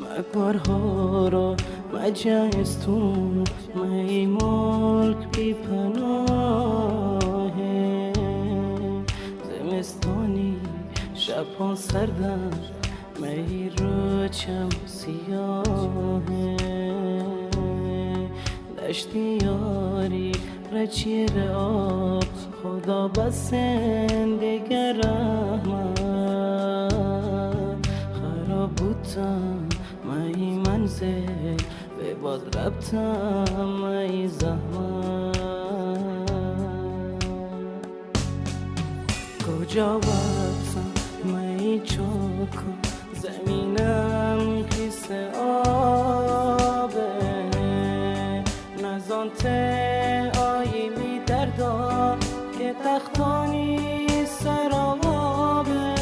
مکارها را مجستون می ملک بی پناهه زمستانی شبها سردم می رو چم سیاهه دشتی یاری رچیر آب خدا بسنده رحمت خراب بودم مای منزل به باد ربطم مای زحمت کجا برسم مای چوکو زمینم کیسه آبه نزانته آیی بی دردا که تختانی سرابه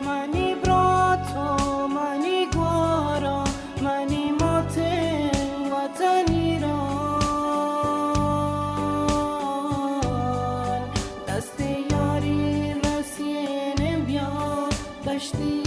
منی براتو منی گوارا منی مات وطن ایران دست یاری رسینم بیا دشتی